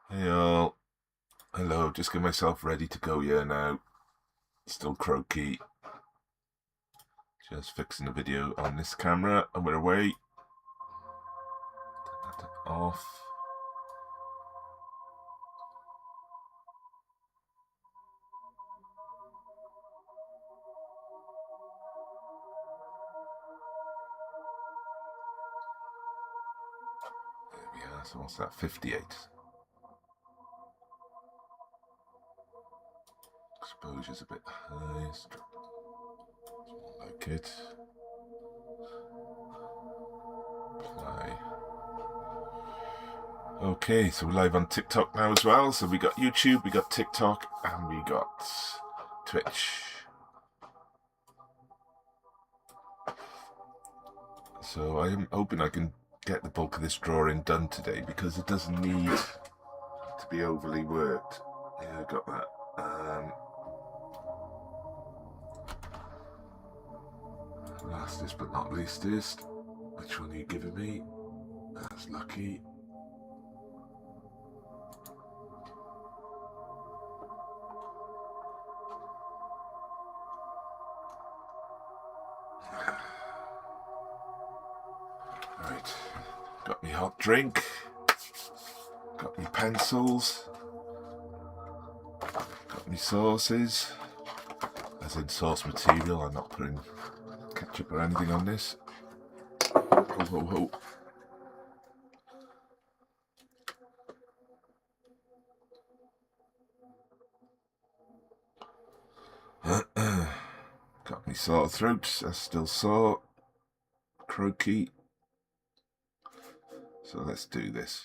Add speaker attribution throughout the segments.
Speaker 1: Hey all, hello, just get myself ready to go here now. Still croaky. Just fixing the video on this camera and we're away. Turn that off. There we are, so what's that, 58? Exposure's a bit high, like it. Apply. Okay, so we're live on TikTok now as well. So we got YouTube, we got TikTok, and we got Twitch. So I'm hoping I can get the bulk of this drawing done today because it doesn't need to be overly worked. Yeah, I got that. Lastest but not leastest, which one are you giving me? That's lucky. Right, got me hot drink, got me pencils, got me sauces, as in sauce material. I'm not putting ketchup or anything on this. Ho ho ho. Got me sore throat, that's still sore, croaky. So let's do this.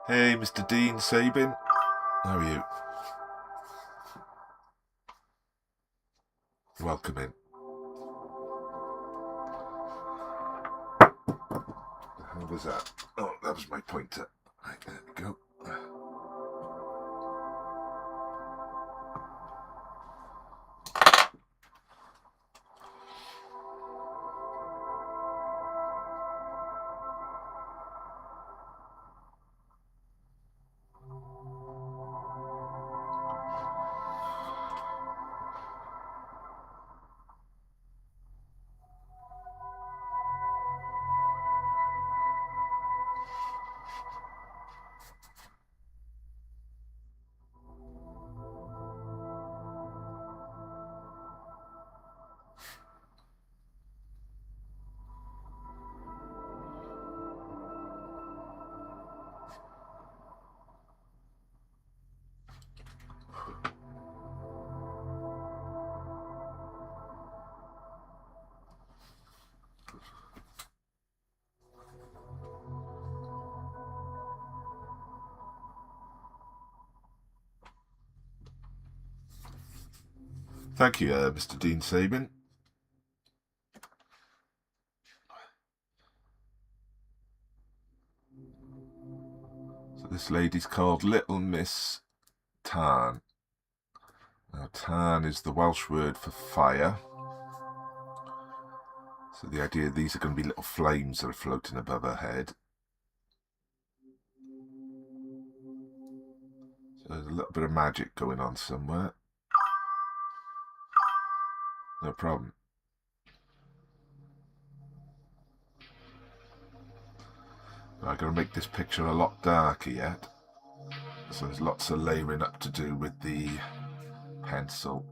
Speaker 1: Hey, Mr. Dean Sabin, how are you? Welcome in. How was that? Oh, that was my pointer. Right, there we go. Thank you, Mr. Dean Sabin. So this lady's called Little Miss Tarn. Now, tarn is the Welsh word for fire. So the idea these are going to be little flames that are floating above her head. So there's a little bit of magic going on somewhere. No problem. I've got to make this picture a lot darker yet. So there's lots of layering up to do with the pencil.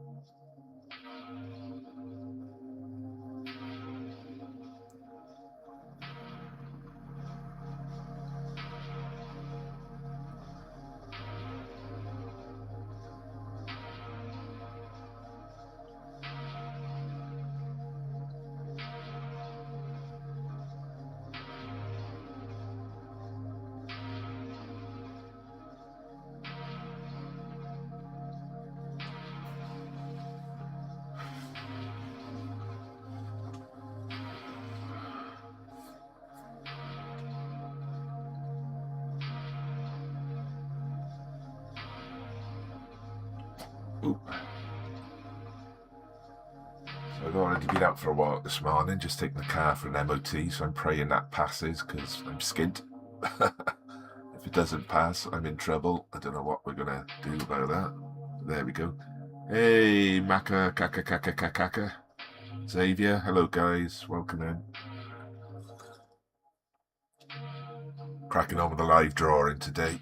Speaker 1: Ooh. So I've already been out for a walk this morning, just taking the car for an MOT, so I'm praying that passes because I'm skint. If it doesn't pass, I'm in trouble. I don't know what we're going to do about that. There we go. Hey, Maka, Kaka, Kaka, Kaka, Kaka. Xavier, hello guys, welcome in. Cracking on with the live drawing today.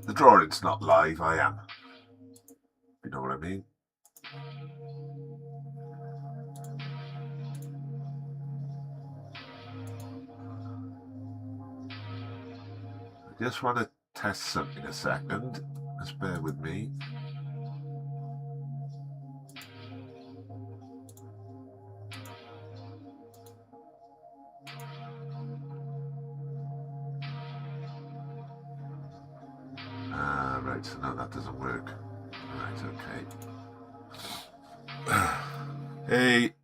Speaker 1: The drawing's not live, I am. You know what I mean? I just want to test something a second. Just bear with me. Right, so no, that doesn't work. Right, okay. Hey,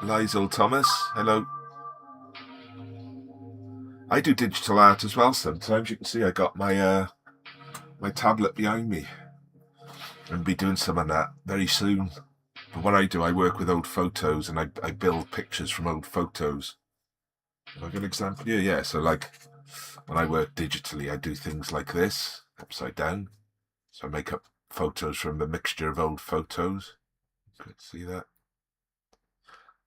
Speaker 1: Lizel Thomas, hello. I do digital art as well sometimes. You can see I got my my tablet behind me. And be doing some of that very soon. But what I do, I work with old photos and I build pictures from old photos. Have I got an example here? Yeah, so like when I work digitally, I do things like this, upside down. So I make up photos from a mixture of old photos. You can see that.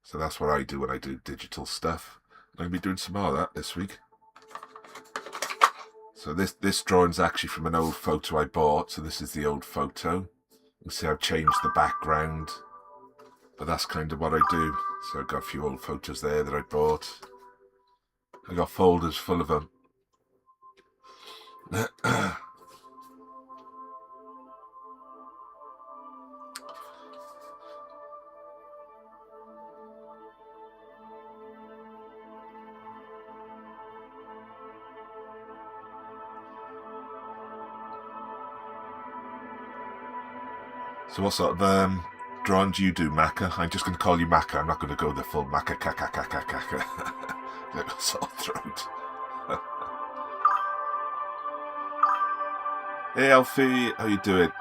Speaker 1: So that's what I do when I do digital stuff. I'm going to be doing some more of that this week. So this drawing's actually from an old photo I bought. So this is the old photo. You see I've changed the background. But that's kind of what I do. So I've got a few old photos there that I bought. I got folders full of them. So what sort of drawing do you do, Macca? I'm just going to call you Macca. I'm not going to go the full Macca, Kaka, Kaka, Kaka. Little sore throat. Hey, Alfie, how you doing?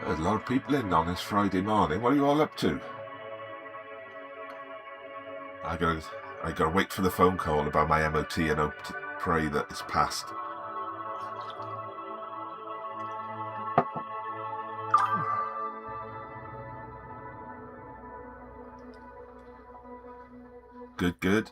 Speaker 1: There's a lot of people in on this Friday morning. What are you all up to? I gotta wait for the phone call about my MOT and hope to pray that it's passed. Good, good.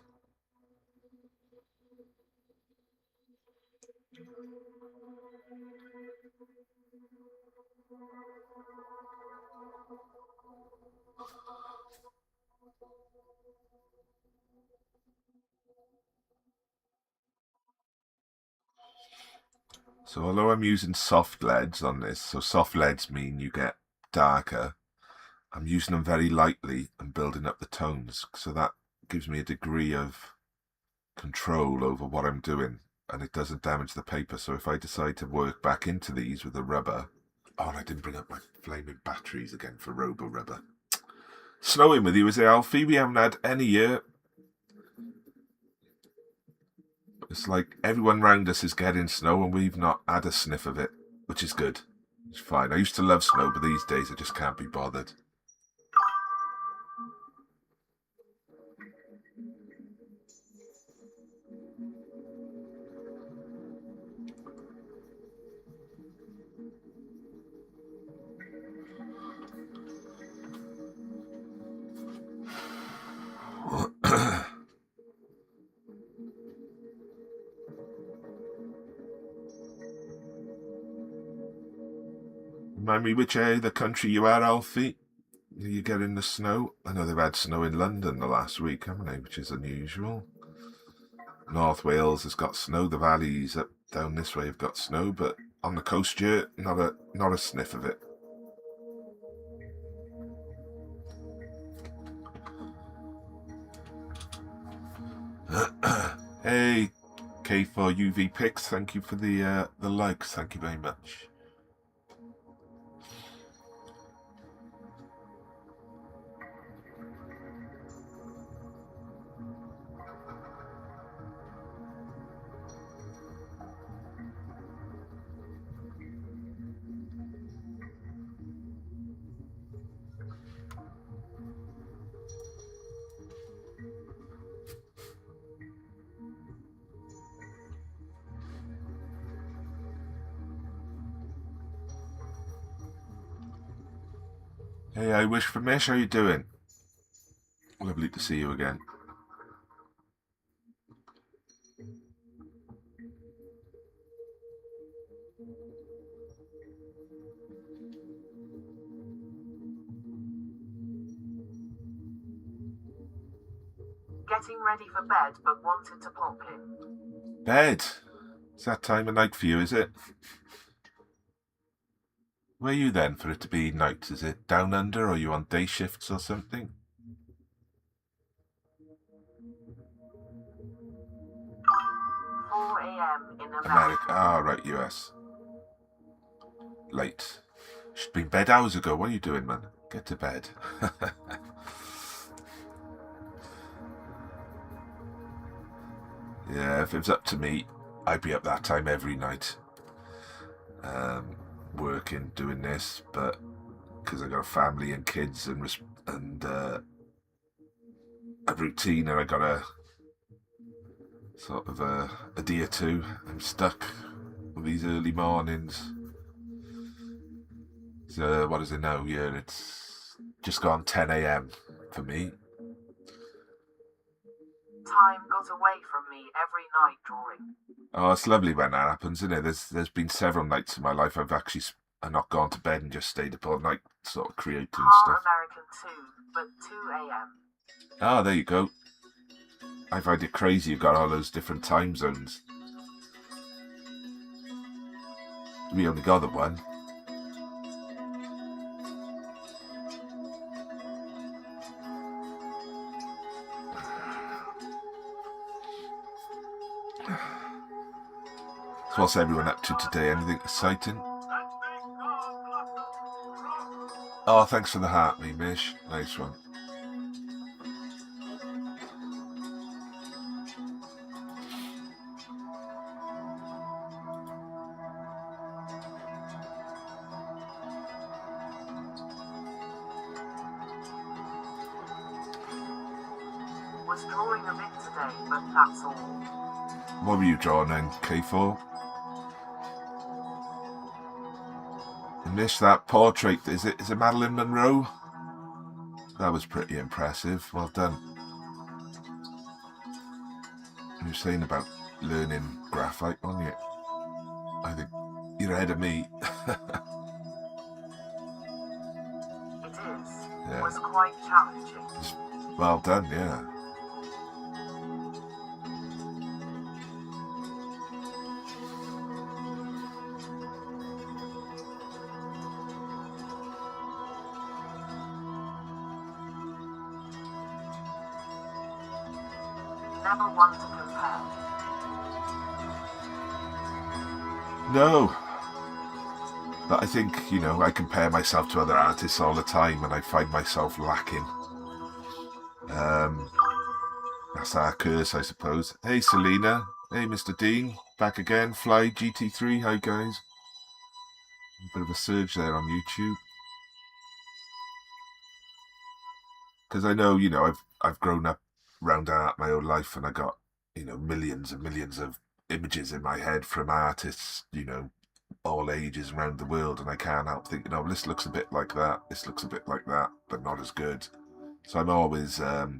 Speaker 1: So although I'm using soft leads on this, so soft leads mean you get darker, I'm using them very lightly and building up the tones, so that gives me a degree of control over what I'm doing, and it doesn't damage the paper. So if I decide to work back into these with the rubber... Oh, and I didn't bring up my flaming batteries again for Robo Rubber. Snowing with you, is it, Alfie? We haven't had any yet. It's like everyone round us is getting snow and we've not had a sniff of it, which is good. It's fine. I used to love snow, but these days I just can't be bothered. Remind me which area of the country you are, Alfie. You getting the snow? I know they've had snow in London the last week, haven't they? Which is unusual. North Wales has got snow. The valleys up down this way have got snow, but on the coast here, not a sniff of it. Hey, K4 UV Pics, thank you for the likes. Thank you very much. Hey, I wish for Mish, how you doing? Lovely to see you again.
Speaker 2: Getting ready for bed, but wanted to pop in.
Speaker 1: Bed? It's that time of night for you, is it? Where are you then for it to be night? Is it down under, or are you on day shifts or something?
Speaker 2: 4 a.m. in
Speaker 1: America. Ah, right, US. Late. Should be in bed hours ago. What are you doing, man? Get to bed. Yeah, if it was up to me, I'd be up that time every night. Working, doing this, but because I got a family and kids and a routine, and I got a sort of adhere to, I'm stuck with these early mornings. So what is it now? Yeah, it's just gone 10 a.m. for me.
Speaker 2: Time got away from me every night drawing.
Speaker 1: Oh, it's lovely when that happens, isn't it? There's been several nights in my life I've actually not gone to bed and just stayed up all night, sort of creating stuff.
Speaker 2: American too, but 2 a.m.
Speaker 1: Oh, there you go. I find it crazy you've got all those different time zones. We only got the one. So what's everyone up to today? Anything exciting? Oh, thanks for the heart, me Mish. Nice one.
Speaker 2: Was drawing a bit today, but that's all.
Speaker 1: What were you drawing then, K4? Mish, that portrait, is it Marilyn Monroe? That was pretty impressive. Well done. You were saying about learning graphite, weren't you? I think you're ahead of me.
Speaker 2: It is.
Speaker 1: Yeah.
Speaker 2: It was quite challenging.
Speaker 1: Well done, yeah.
Speaker 2: Never one to compare.
Speaker 1: No. But I think, I compare myself to other artists all the time and I find myself lacking. That's our curse, I suppose. Hey, Selena. Hey, Mr. Dean. Back again. Fly GT3. Hi, guys. A bit of a surge there on YouTube. Because I know, I've grown up around art my whole life and I got, millions and millions of images in my head from artists, all ages around the world, and I can't help thinking, oh, this looks a bit like that, this looks a bit like that, but not as good. So I'm always, I've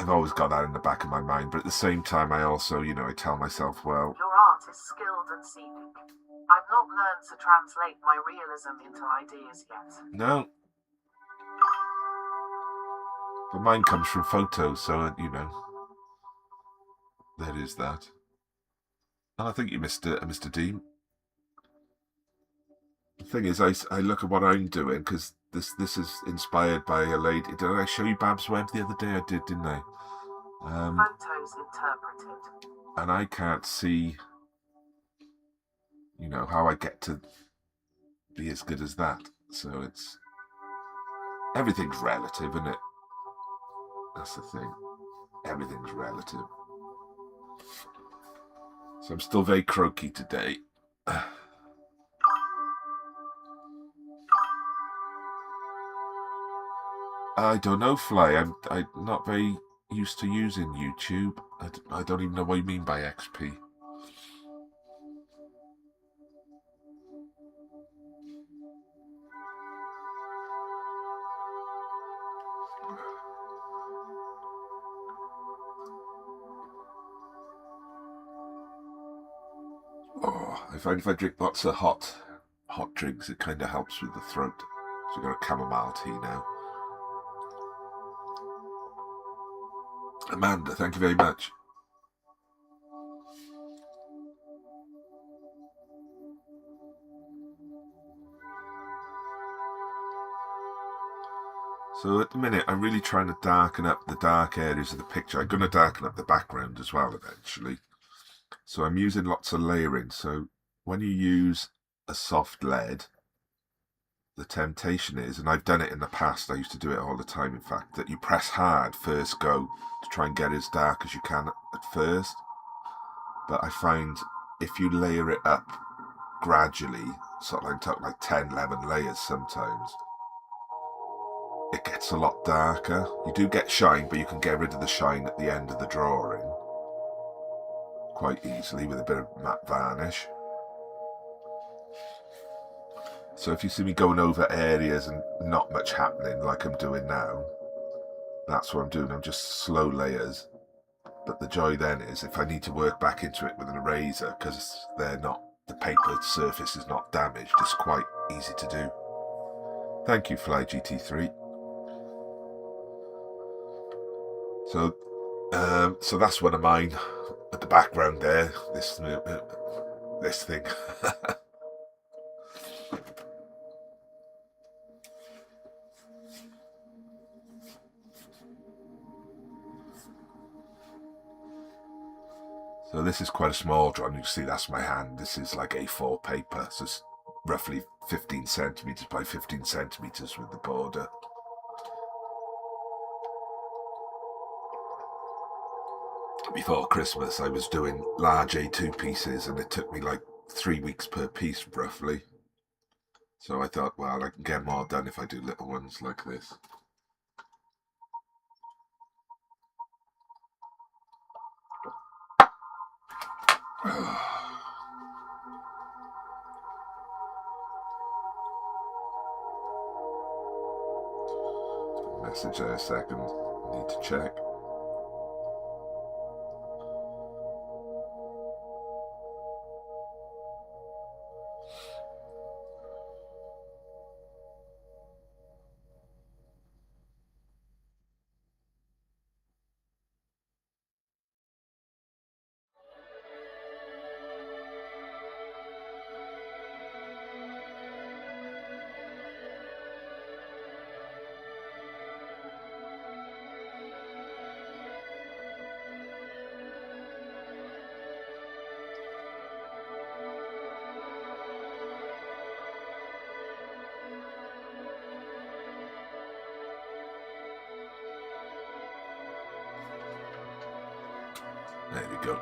Speaker 1: always got that in the back of my mind, but at the same time, I also, I tell myself, well,
Speaker 2: You're art is skilled and scenic. I've not learned to translate my realism into ideas yet.
Speaker 1: No. But mine comes from photos, so, you know, there is that. And I think you missed it, Mr. Dean. The thing is, I look at what I'm doing, because this is inspired by a lady. Did I show you Bab's Web the other day? I did, didn't I?
Speaker 2: Photos interpreted.
Speaker 1: And I can't see, you know, how I get to be as good as that. So it's... everything's relative, isn't it? That's the thing. Everything's relative. So I'm still very croaky today. I don't know, Fly. I'm not very used to using YouTube. I don't even know what you mean by XP. Oh, I find if I drink lots of hot drinks, it kind of helps with the throat. So I've got a chamomile tea now. Amanda, thank you very much. So at the minute, I'm really trying to darken up the dark areas of the picture. I'm going to darken up the background as well eventually. So I'm using lots of layering. So when you use a soft lead, the temptation is, and I've done it in the past, I used to do it all the time in fact, that you press hard first go to try and get as dark as you can at first. But I find if you layer it up gradually, sort of like 10, 11 layers sometimes, it gets a lot darker. You do get shine, but you can get rid of the shine at the end of the drawing quite easily with a bit of matte varnish. So if you see me going over areas and not much happening like I'm doing now, that's what I'm doing. I'm just slow layers. But the joy then is if I need to work back into it with an eraser, because the paper surface is not damaged, it's quite easy to do. Thank you, Fly GT3. So that's one of mine at the background there. This thing. So this is quite a small drawing. You can see that's my hand. This is like A4 paper. So it's roughly 15 centimeters by 15 centimeters with the border. Before Christmas, I was doing large A2 pieces, and it took me like 3 weeks per piece, roughly. So I thought, well, I can get more done if I do little ones like this. Message there a second. Need to check. There we go.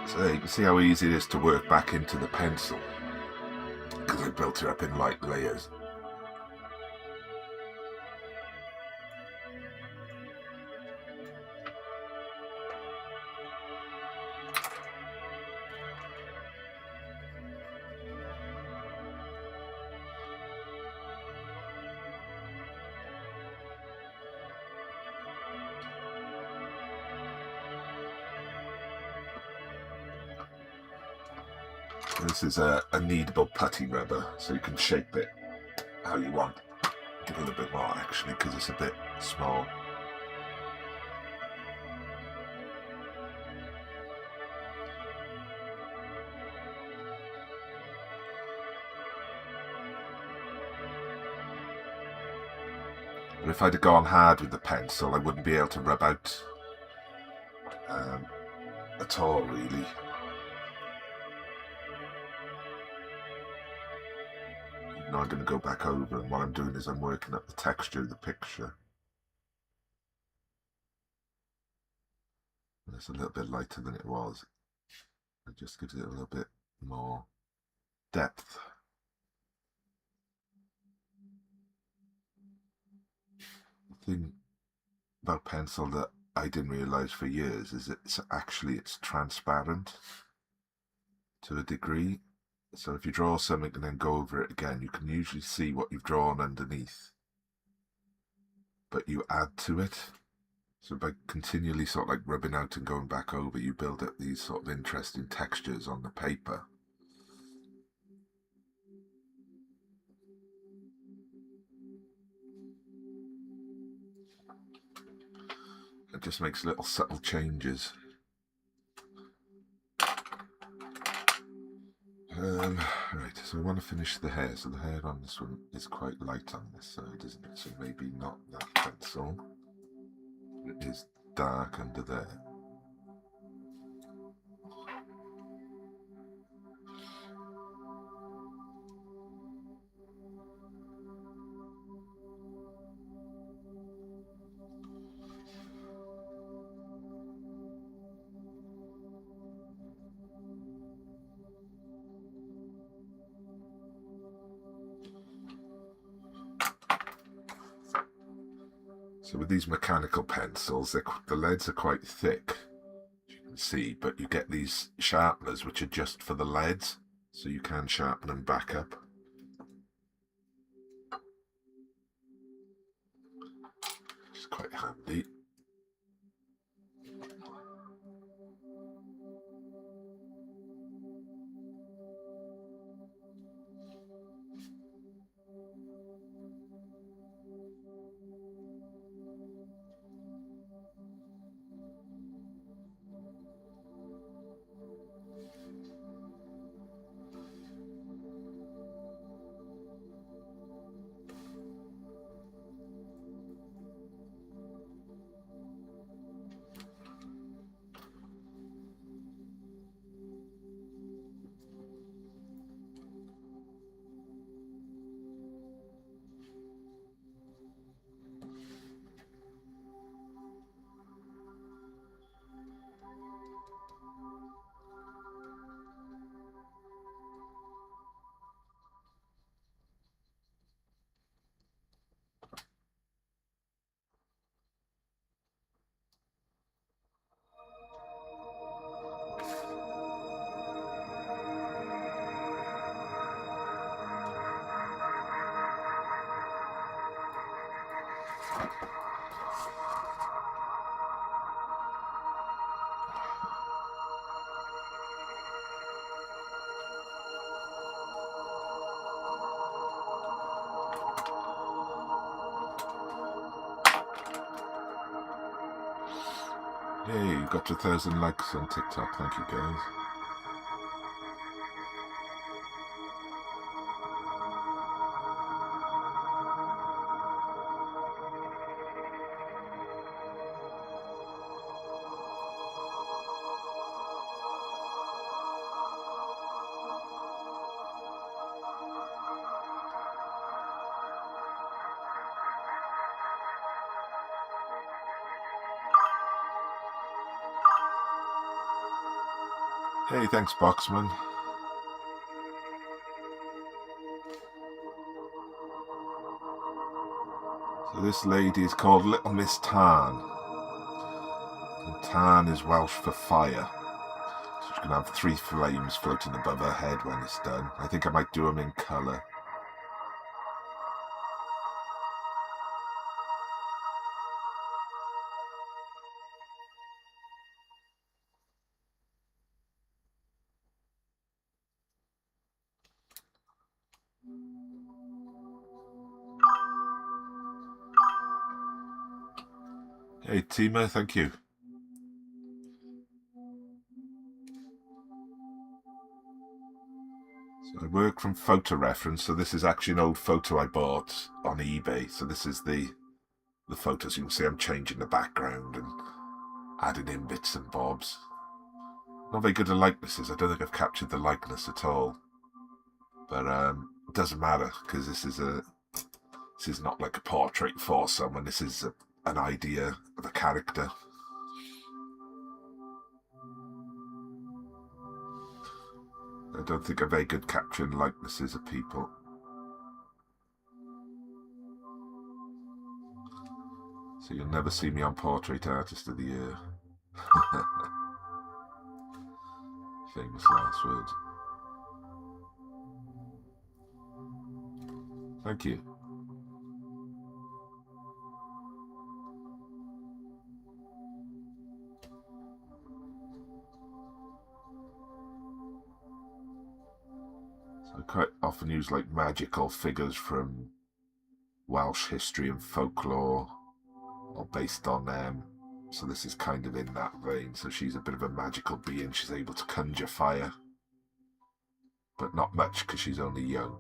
Speaker 1: So there you can see how easy it is to work back into the pencil, because I built it up in light layers. This is a kneadable putty rubber, so you can shape it how you want. Give it a little bit more actually, because it's a bit small. But if I'd have gone hard with the pencil, I wouldn't be able to rub out at all, really. Now I'm going to go back over, and what I'm doing is I'm working up the texture of the picture. And it's a little bit lighter than it was. It just gives it a little bit more depth. The thing about pencil that I didn't realise for years is it's transparent to a degree. So if you draw something and then go over it again, you can usually see what you've drawn underneath, but you add to it. So by continually sort of like rubbing out and going back over, you build up these sort of interesting textures on the paper. It just makes little subtle changes. Right, so I want to finish the hair. So the hair on this one is quite light on this side, isn't it? So maybe not that pencil. It is dark under there. So with these mechanical pencils, the leads are quite thick, as you can see, but you get these sharpeners which are just for the leads, so you can sharpen them back up. Which is quite handy. Yay, you got to 1,000 likes on TikTok, thank you guys. Hey, thanks, Boxman. So this lady is called Little Miss Tarn. And Tarn is Welsh for fire. So she's going to have 3 flames floating above her head when it's done. I think I might do them in colour. Hey, Tima, thank you. So I work from photo reference, so this is actually an old photo I bought on eBay. So this is the photos. You can see I'm changing the background and adding in bits and bobs. Not very good at likenesses. I don't think I've captured the likeness at all. But it doesn't matter, because this is not like a portrait for someone. This is an idea of a character. I don't think I'm very good capturing likenesses of people. So you'll never see me on Portrait Artist of the Year. Famous last words. Thank you. So I quite often use like magical figures from Welsh history and folklore, or based on them. So this is kind of in that vein. So she's a bit of a magical being. She's able to conjure fire, but not much because she's only young.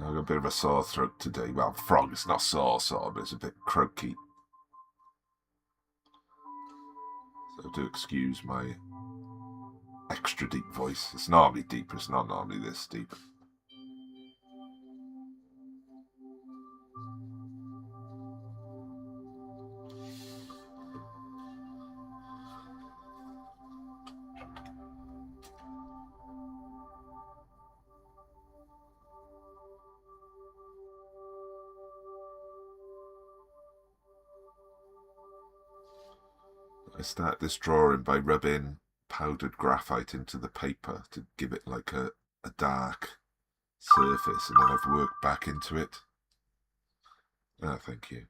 Speaker 1: I've got a bit of a sore throat today. Well, frog, it's not sore, but it's a bit croaky. So do excuse my extra deep voice. It's normally deep, but it's not normally this deep. I start this drawing by rubbing powdered graphite into the paper to give it like a dark surface, and then I've worked back into it. Ah, thank you.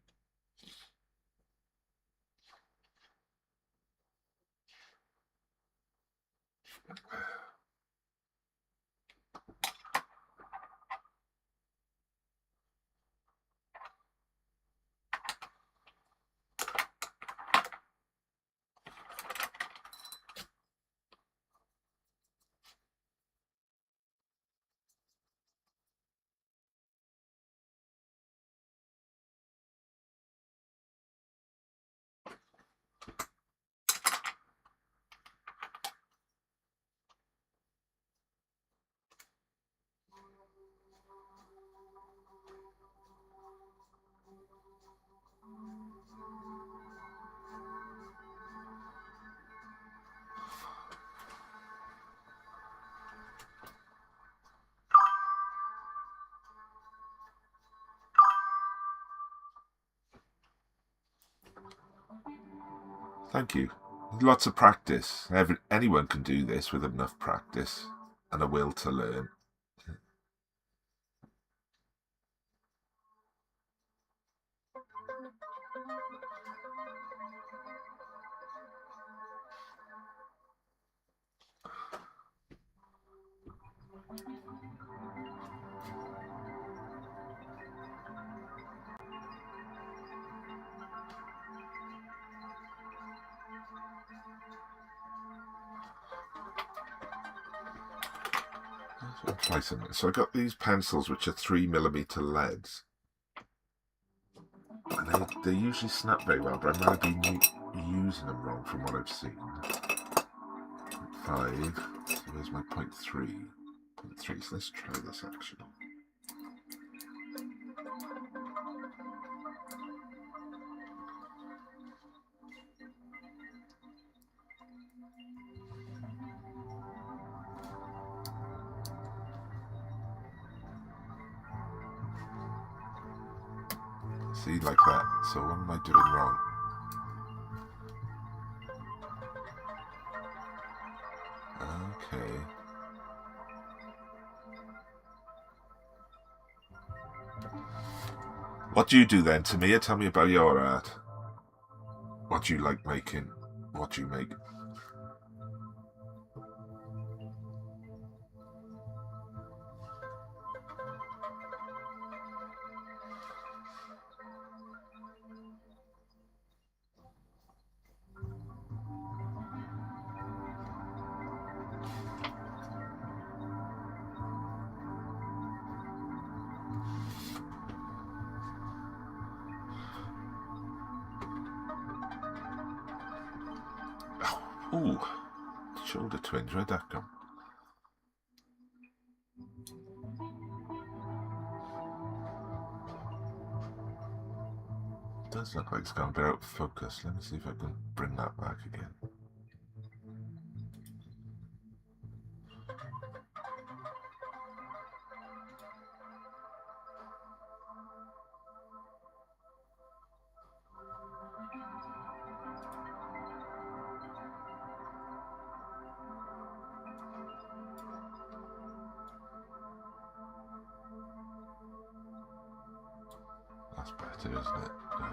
Speaker 1: Thank you. Lots of practice. Anyone can do this with enough practice and a will to learn. So I'll try something. So I got these pencils which are 3mm leads. And they usually snap very well, but I might have been using them wrong from what I've seen. 0.5. So where's my 0.3? 0.3. So let's try this actually. See, like that. So what am I doing wrong? Okay. What do you do then, Tamia? Tell me about your art. What do you like making? What do you make? Ooh, shoulder twinge, where'd that come? It does look like it's gone a bit out of focus. Let me see if I can bring that back again. That's better, isn't it? Right.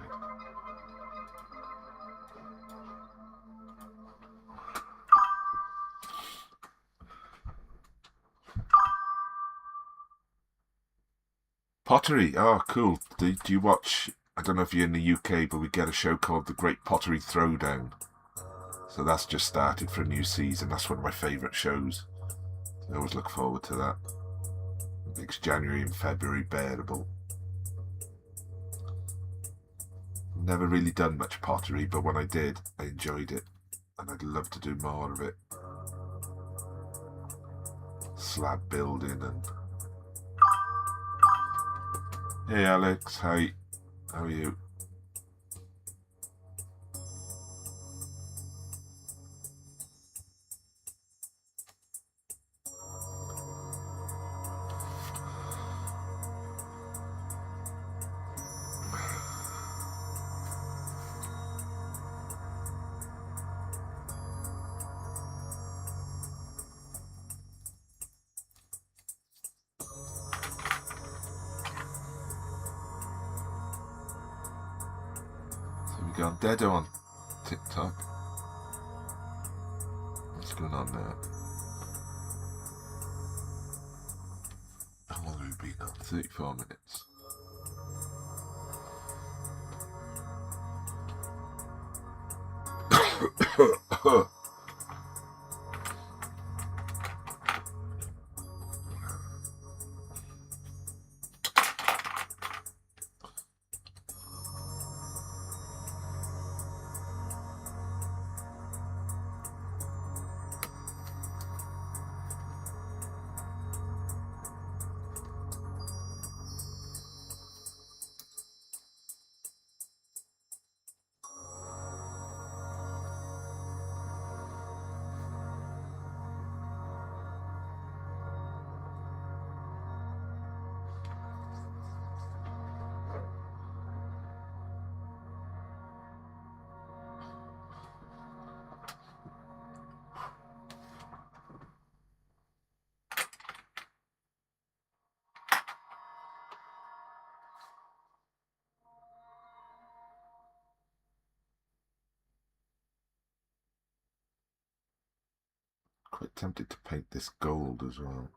Speaker 1: Pottery. Oh, cool. Do you watch... I don't know if you're in the UK, but we get a show called The Great Pottery Throwdown. So that's just started for a new season. That's one of my favourite shows. I always look forward to that. Makes January and February bearable. Never really done much pottery, but when I did, I enjoyed it. And I'd love to do more of it. Slab building and... Hey Alex, hi. How are you? We got Dedo on TikTok. What's going on there? How long have we been on? 34 minutes. Quite tempted to paint this gold as well.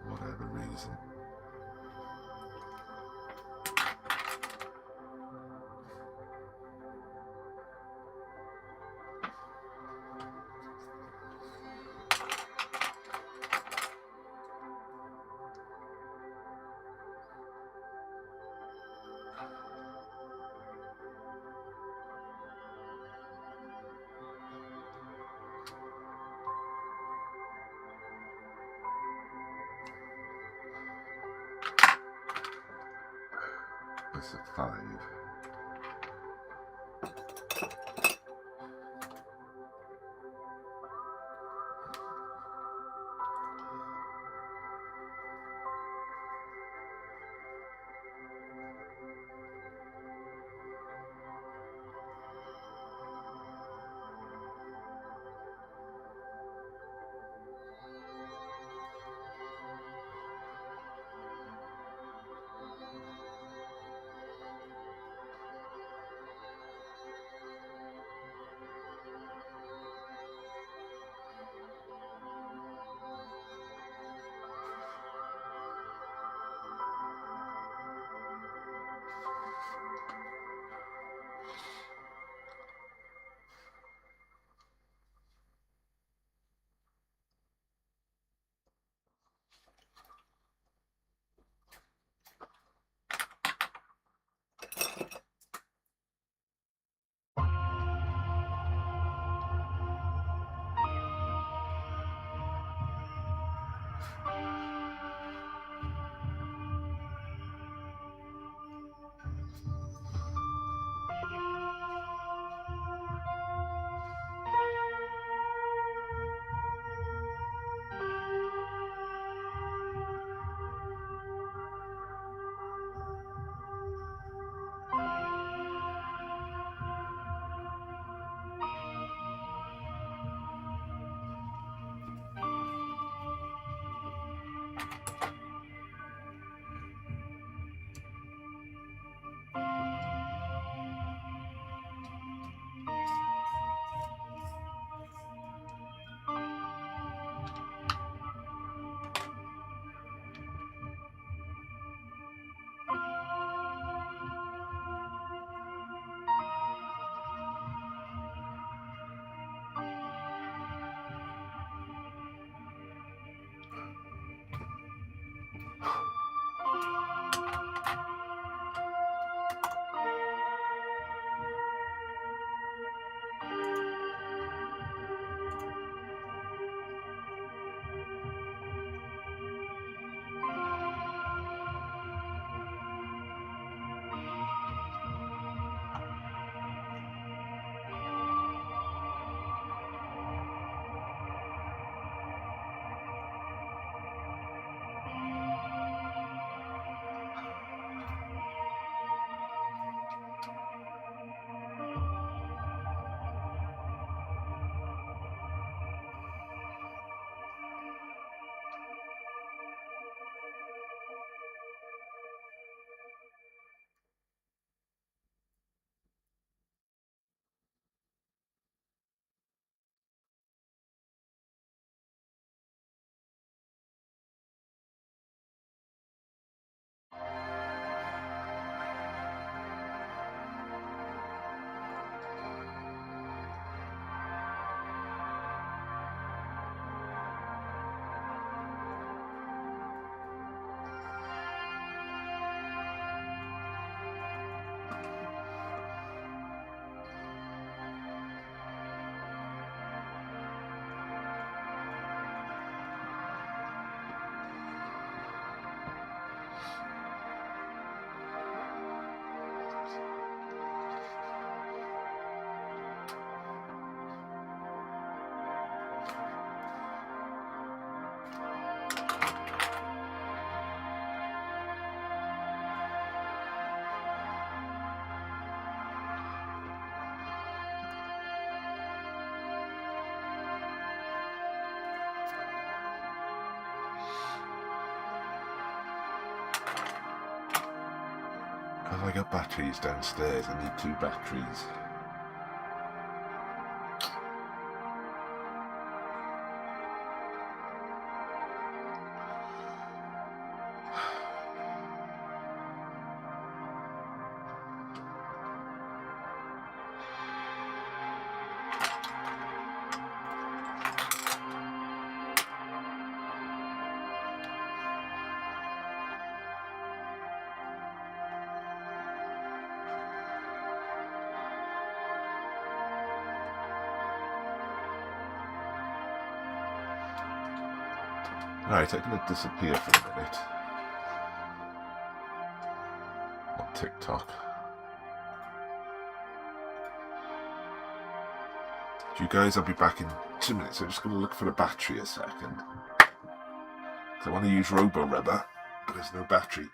Speaker 1: For whatever reason. focus at 5. Have I got batteries downstairs? I need 2 batteries. Right, I'm going to disappear for a minute. Or TikTok. You guys, I'll be back in 2 minutes. I'm just going to look for the battery a second. I want to use Robo Rubber, but there's no battery.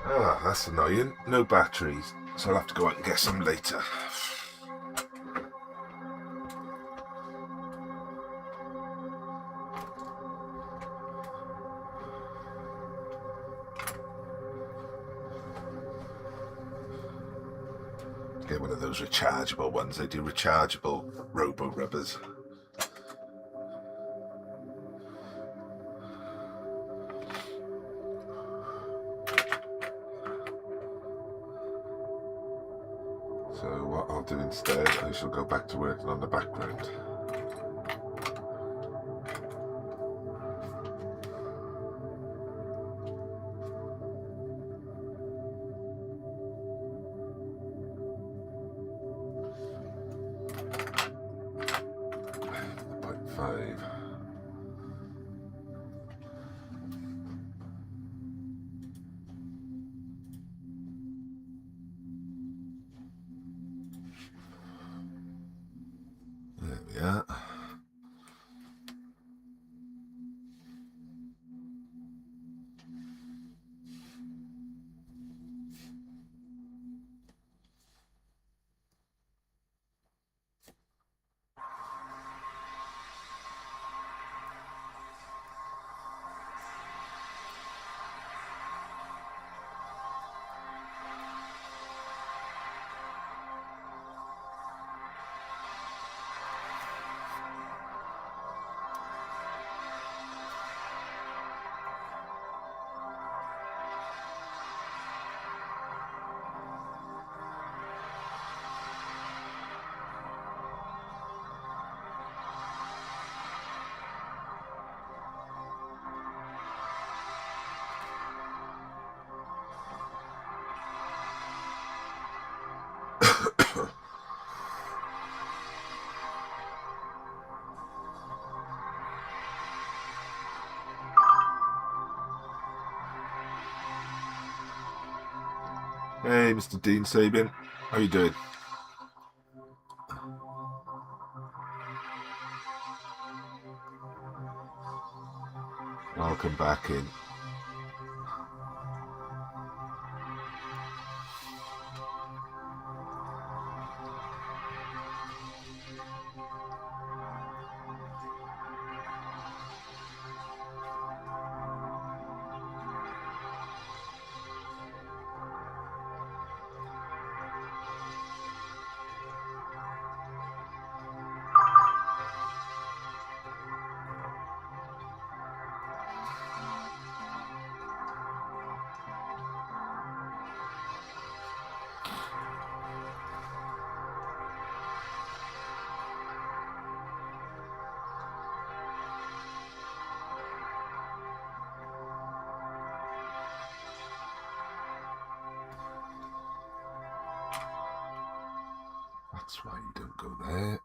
Speaker 1: Ah, that's annoying. No batteries, so I'll have to go out and get some later. Get one of those rechargeable ones. They do rechargeable Robo Rubbers. So what I'll do instead, I shall go back to working on the background. There we are. Hey, Mr. Dean Sabian, how you doing? Welcome back in. That's why you don't go there.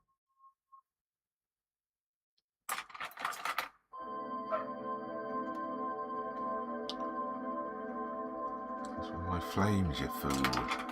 Speaker 1: That's one of my flames, you fool.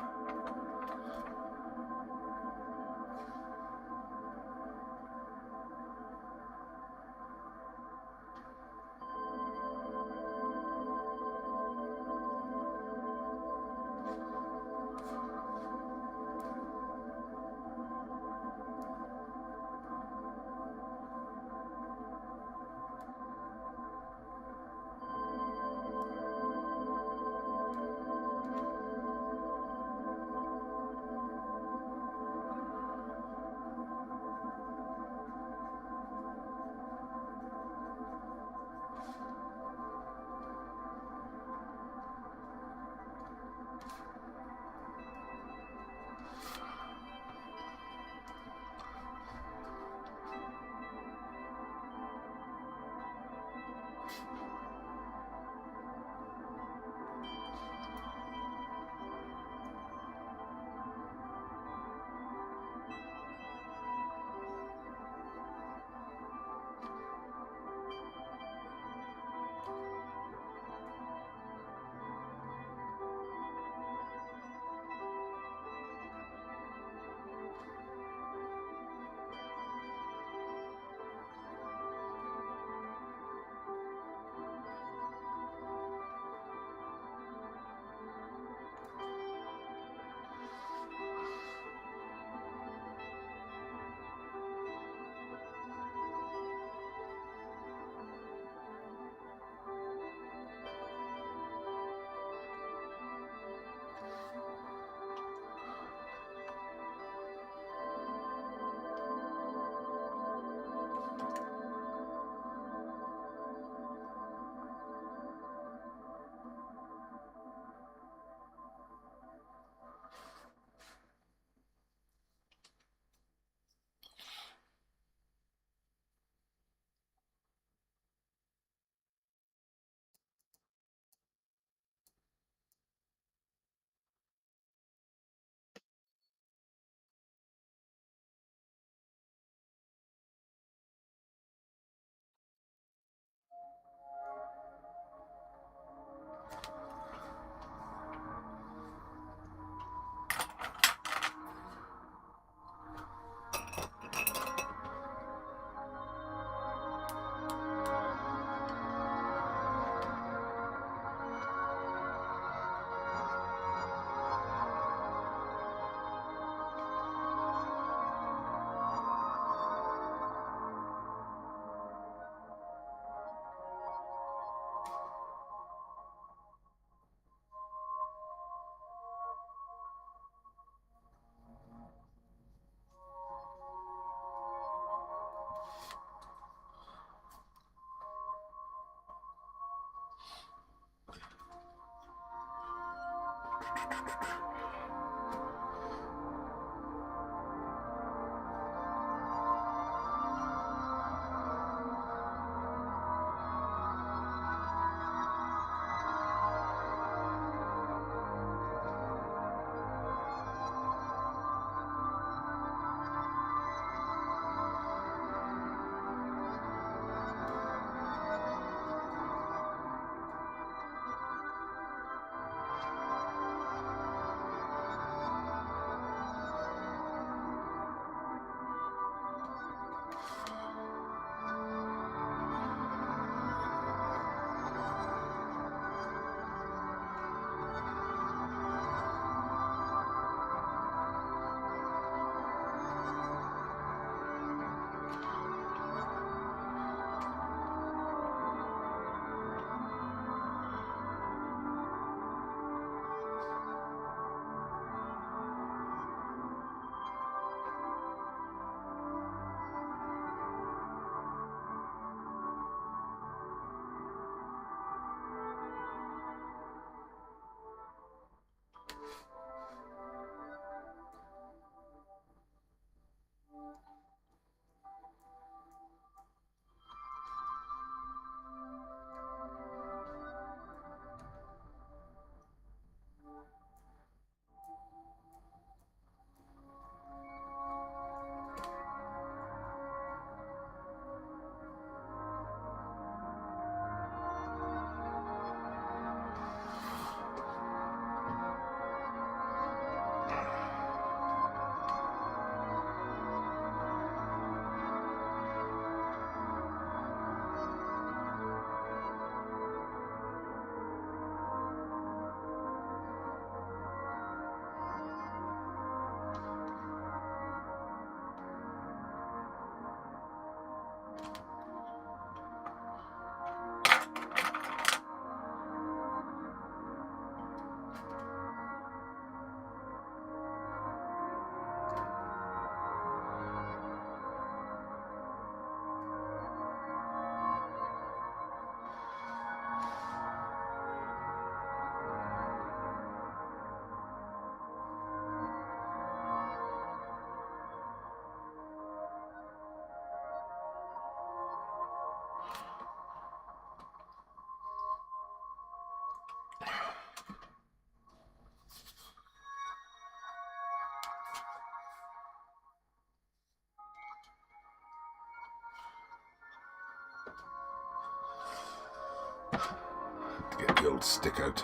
Speaker 1: old stick out.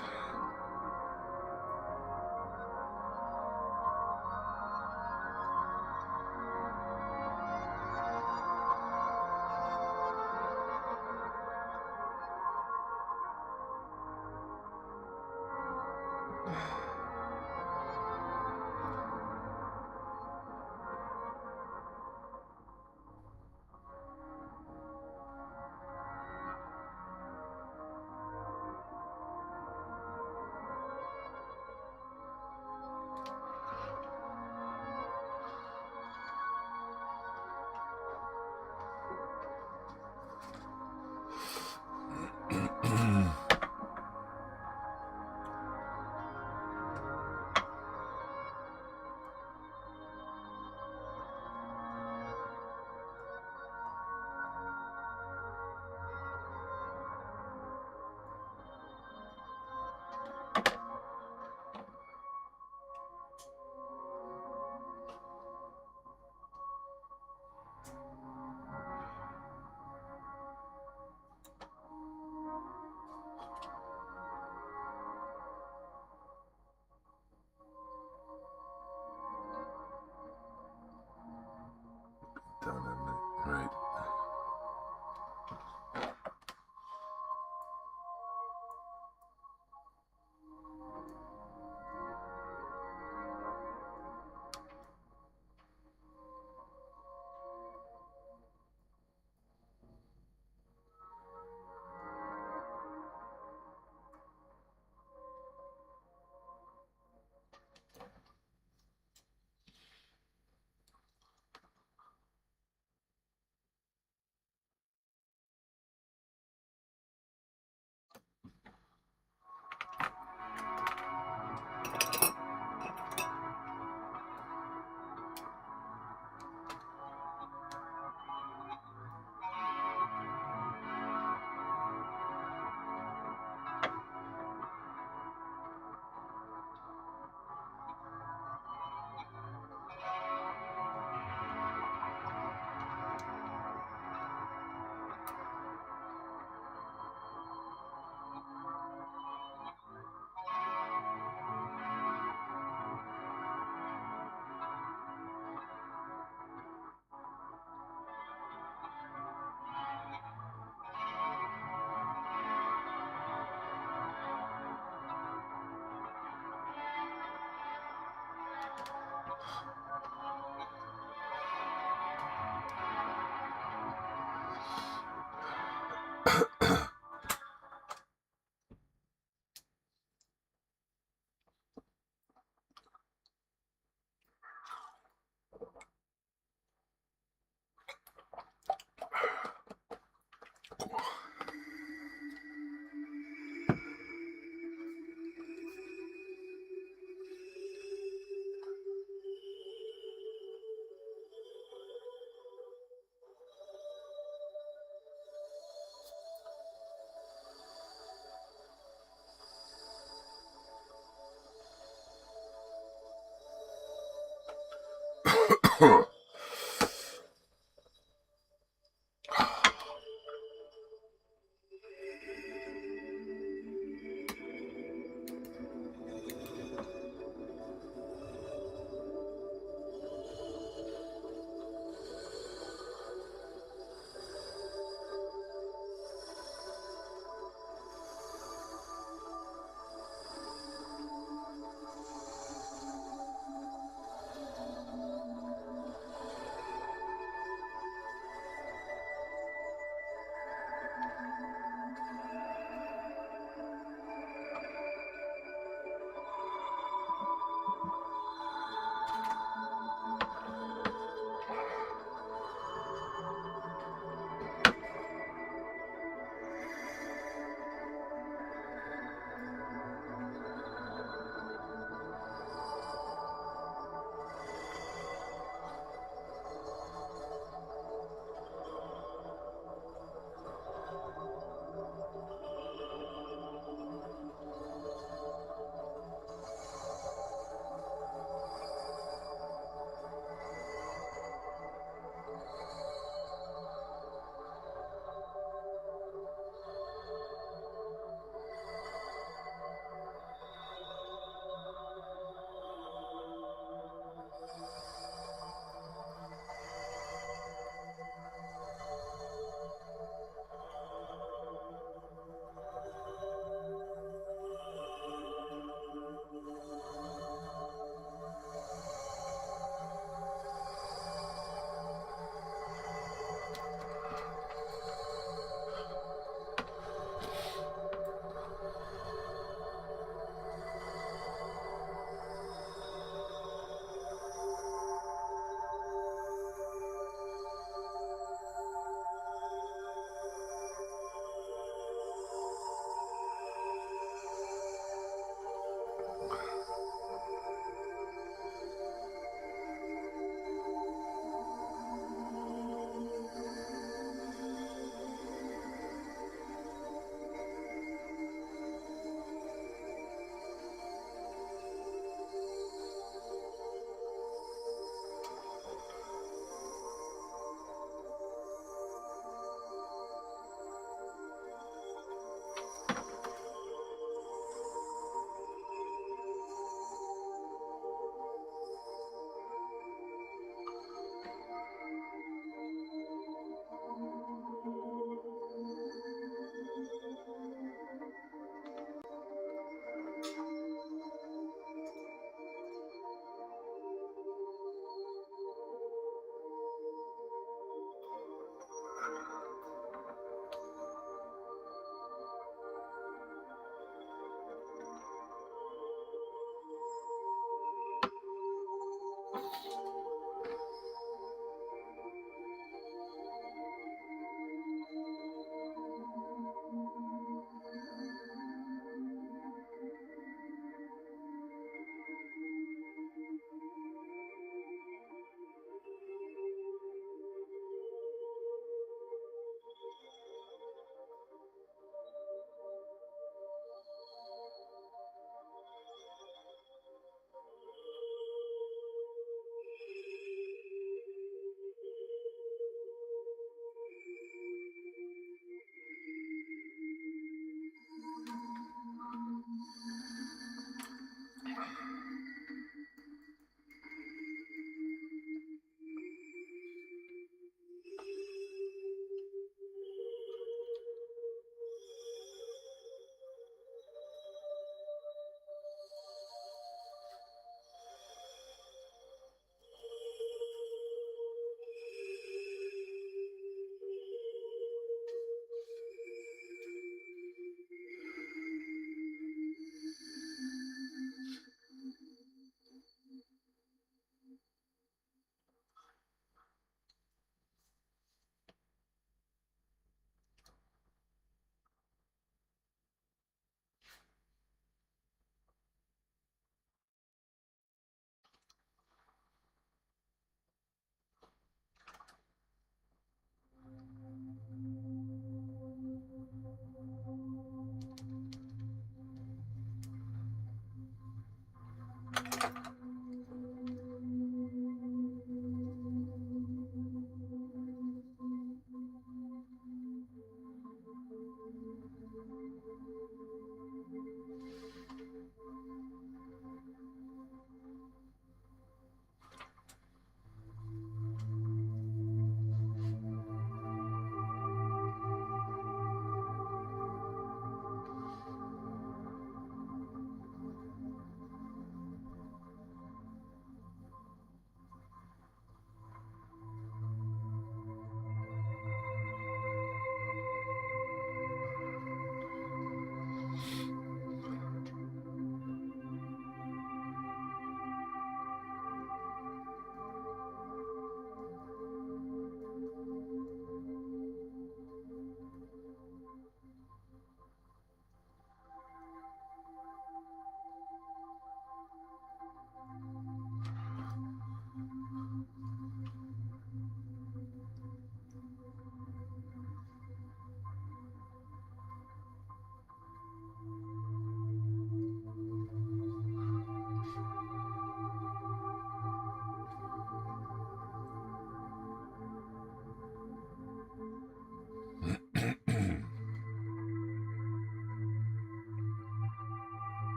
Speaker 1: Done, isn't it? Right.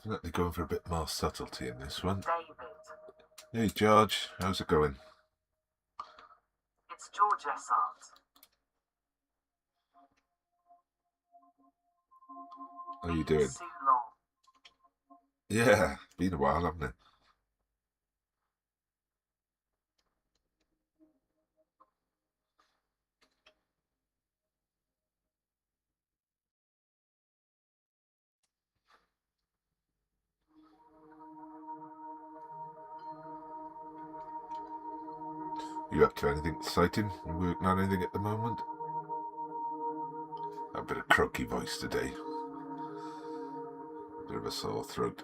Speaker 1: Definitely going for a bit more subtlety in this one.
Speaker 2: David.
Speaker 1: Hey George, how's it going?
Speaker 2: It's George Essart.
Speaker 1: How you doing?
Speaker 2: So long.
Speaker 1: Yeah, been a while, hasn't it? You up to anything exciting? You working on anything at the moment? A bit of croaky voice today. Bit of a sore throat.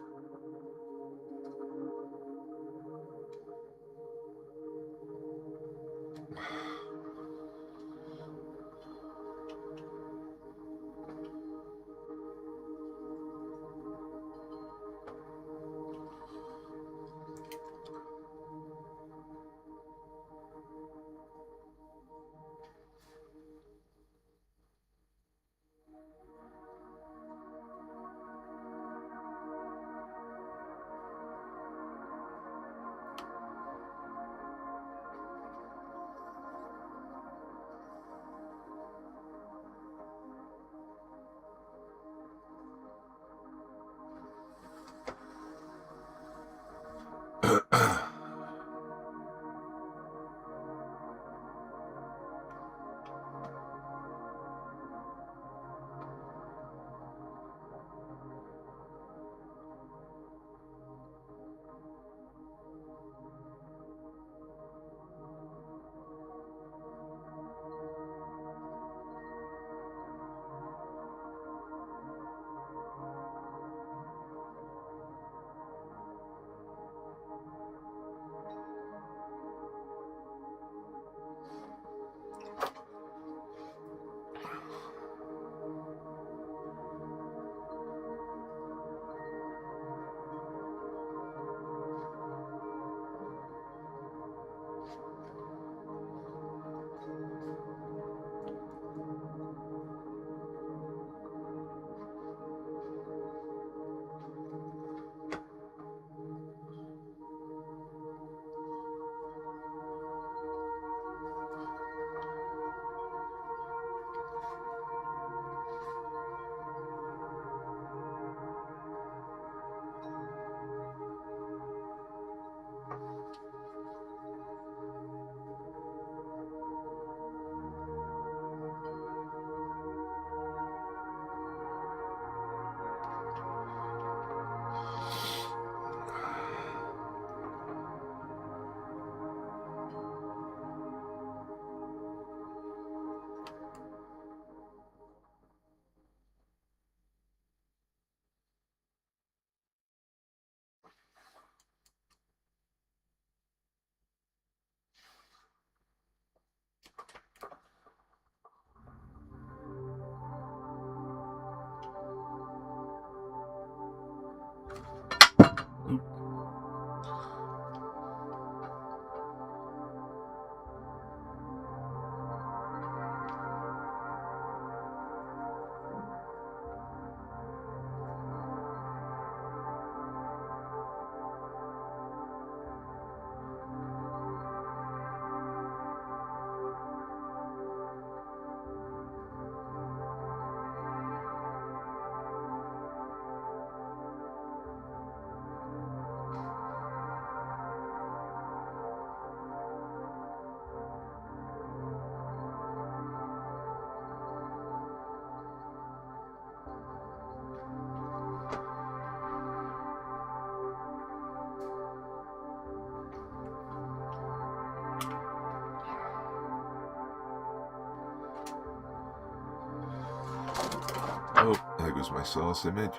Speaker 1: Oh, there goes my source image.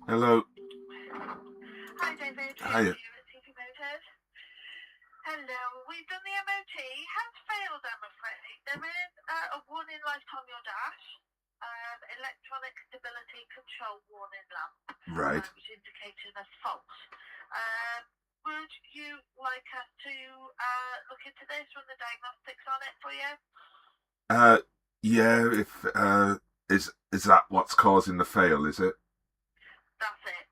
Speaker 1: Hello.
Speaker 3: Hi David,
Speaker 1: Hiya.
Speaker 3: here at TV Motors. Hello, we've done the MOT. Has failed, I'm afraid. There is a warning light on your dash, electronic stability control warning lamp,
Speaker 1: Right.
Speaker 3: which indicating a fault. Would you like us to look into this, run the diagnostics on it for you?
Speaker 1: Yeah. If is that what's causing the fail? Is it?
Speaker 3: That's it,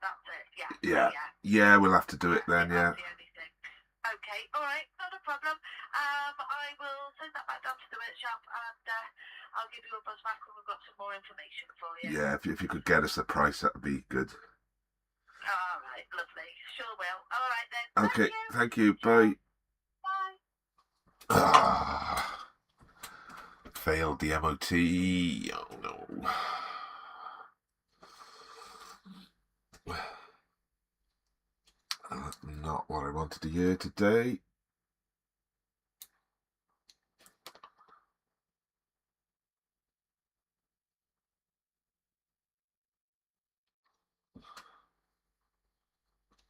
Speaker 1: Yeah. Yeah. We'll have to do it then. Yeah.
Speaker 3: That's the only thing. Okay, alright, not a problem. I will send that back down to the workshop and I'll give you a buzz back when we've got some more information for you.
Speaker 1: Yeah. If you could get us the price, that'd be good.
Speaker 3: Alright, lovely. Sure will. Alright then.
Speaker 1: Okay.
Speaker 3: Thank you.
Speaker 1: Thank you. Bye.
Speaker 3: Bye.
Speaker 1: Failed the MOT. Oh no. Not what I wanted to hear today.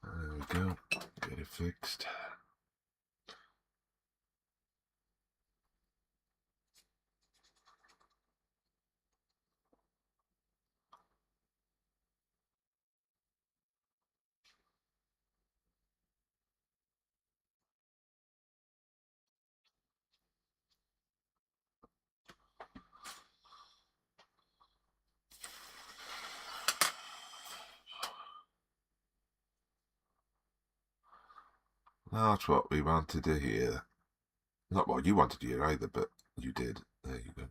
Speaker 1: There we go. Get it fixed. That's what we wanted to hear. Not what you wanted to hear either, but you did. There you go.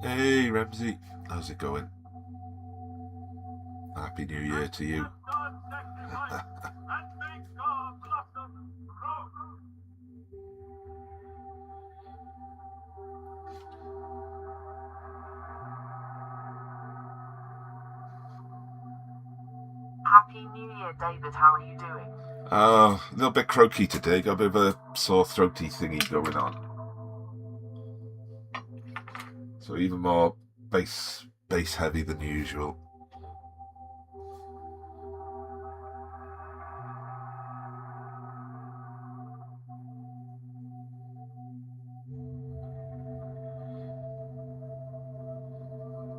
Speaker 1: Hey Ramsey, how's it going? Happy New Year to you.
Speaker 2: Happy New Year, David. How are you doing?
Speaker 1: A little bit croaky today. Got a bit of a sore throaty thingy going on. So even more bass heavy than usual.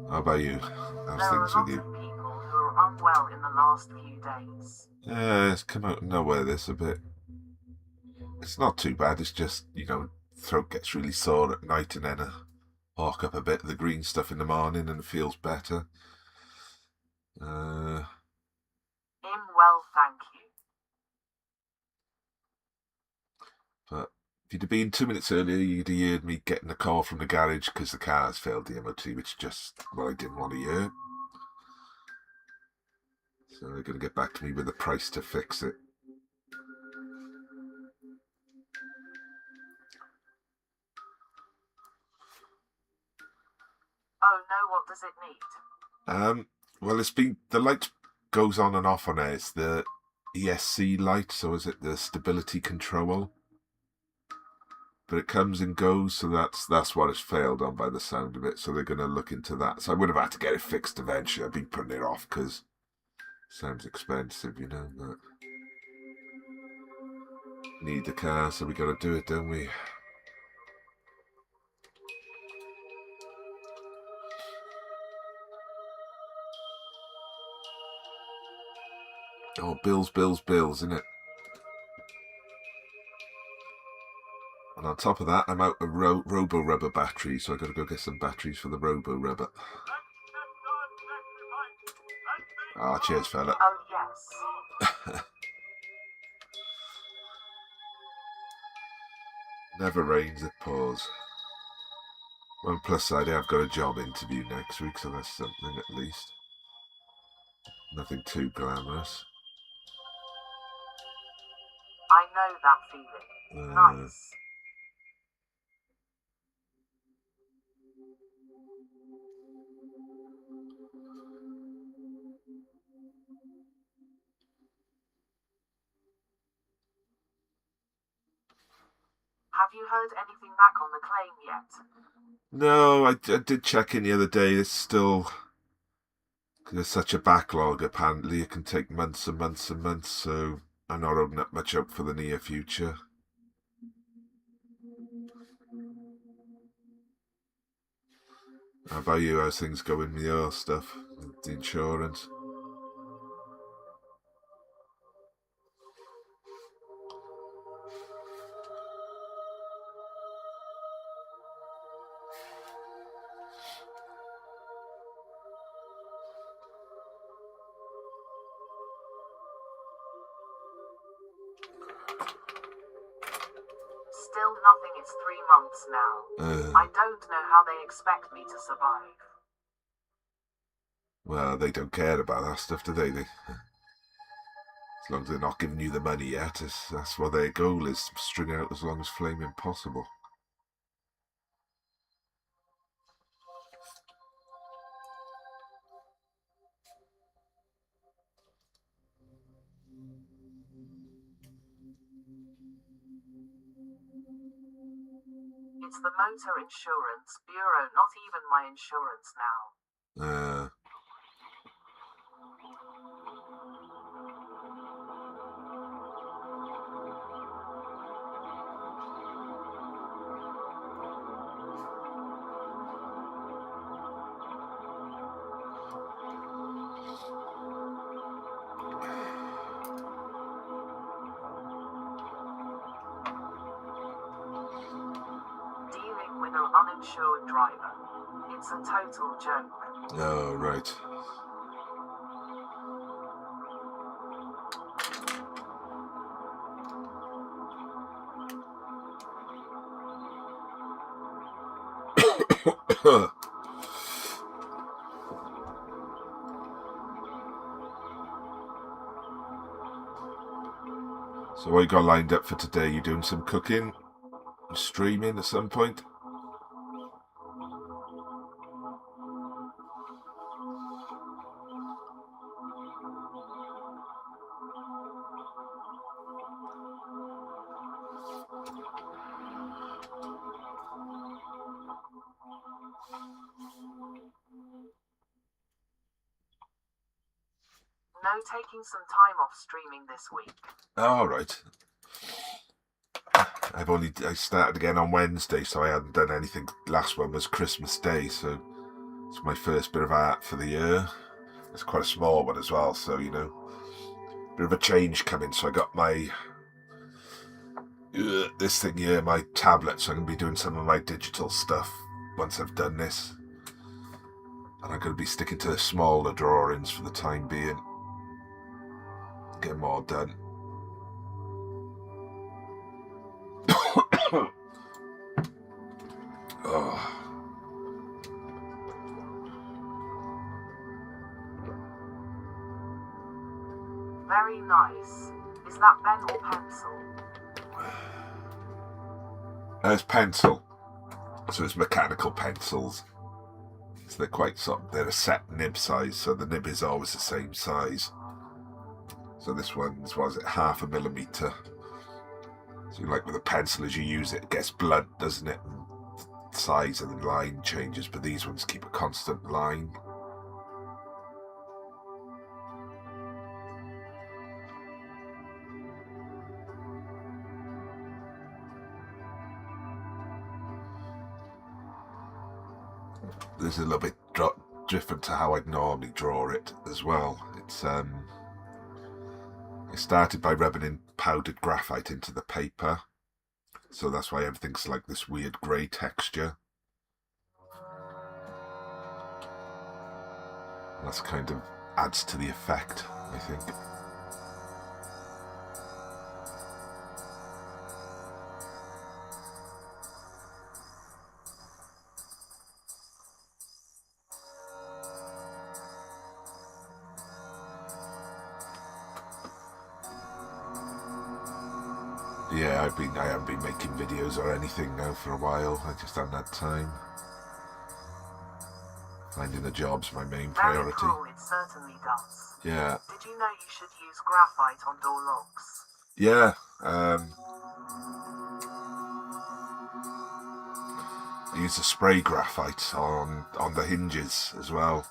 Speaker 1: How about you? How's
Speaker 2: There are
Speaker 1: things with
Speaker 2: lots
Speaker 1: you?
Speaker 2: of people who are unwell well in the last few days.
Speaker 1: It's come out of nowhere, this a bit. It's not too bad, it's just, throat gets really sore at night and then I hawk up a bit of the green stuff in the morning and it feels better.
Speaker 2: I'm well, thank you.
Speaker 1: But if you'd have been 2 minutes earlier, you'd have heard me getting a call from the garage because the car's failed the MOT, which is just what I didn't want to hear. So they're going to get back to me with a price to fix it.
Speaker 2: Oh no, what does it need?
Speaker 1: Well, the light goes on and off on it. It's the ESC light, so is it the stability control? But it comes and goes, so that's what it's failed on by the sound of it. So they're going to look into that. So I would have had to get it fixed eventually. I've been putting it off because it sounds expensive, but need the car, so we got to do it, don't we? Oh, bills, isn't it? And on top of that, I'm out of Robo Rubber batteries, so I've got to go get some batteries for the Robo Rubber. Ah, cheers, fella.
Speaker 2: Oh yes.
Speaker 1: Never rains, it pours. One plus side, I've got a job interview next week, so that's something at least. Nothing too glamorous.
Speaker 2: I know that feeling. Nice. Have you heard anything back on the claim yet?
Speaker 1: No, I did check in the other day. It's still... There's such a backlog, apparently. It can take months and months and months, so I'm not holding up much hope for the near future. How about you? How's things going with your stuff? With the insurance?
Speaker 2: Still nothing. It's 3 months now. I don't know how they expect me to survive.
Speaker 1: Well, they don't care about that stuff, do they? As long as they're not giving you the money yet, that's what their goal is, to string out as long as flaming possible.
Speaker 2: It's the Motor Insurance Bureau, not even my insurance now. Dealing with an uninsured driver. It's a total joke.
Speaker 1: Oh, right. So what you got lined up for today? You doing some cooking? Streaming at some point?
Speaker 2: No, taking some time off streaming this week.
Speaker 1: All right. I started again on Wednesday, so I hadn't done anything. Last one was Christmas Day, so it's my first bit of art for the year. It's quite a small one as well, so, you know, bit of a change coming. So I got my, this thing here, my tablet, so I'm going to be doing some of my digital stuff once I've done this. And I'm going to be sticking to smaller drawings for the time being. Get them all done. Oh.
Speaker 2: Very nice. Is that pen or pencil?
Speaker 1: It's pencil. So it's mechanical pencils. So they're quite they're a set nib size, so the nib is always the same size. So this one's, what is it, 0.5 millimeter. So like with a pencil, as you use it, it gets blunt, doesn't it? And the size of the line changes, but these ones keep a constant line. This is a little bit different to how I'd normally draw it as well. It's I started by rubbing in powdered graphite into the paper, so that's why everything's like this weird grey texture. That's kind of adds to the effect, I think. Yeah, I haven't been making videos or anything now for a while. I just haven't had time. Finding a job's my main priority.
Speaker 2: Very cool, it certainly does.
Speaker 1: Yeah.
Speaker 2: Did you know you should use graphite on door locks?
Speaker 1: Yeah. I use the spray graphite on the hinges as well.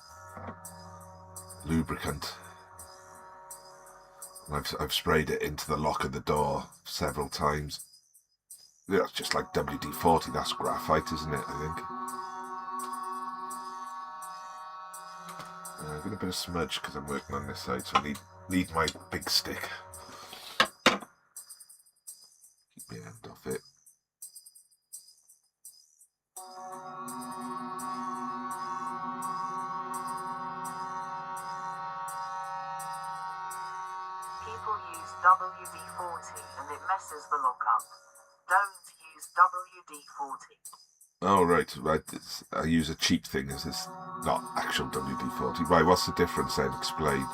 Speaker 1: Lubricant. I've sprayed it into the lock of the door several times. Yeah, it's just like WD-40. That's graphite, isn't it? I think. I've got a bit of smudge because I'm working on this side, so I need my big stick. Keep my hand off it.
Speaker 2: People use WD-40 and it messes the lock up. Don't use WD-40.
Speaker 1: Oh, right. I use a cheap thing as it's not actual WD-40. Right, what's the difference then? Explain.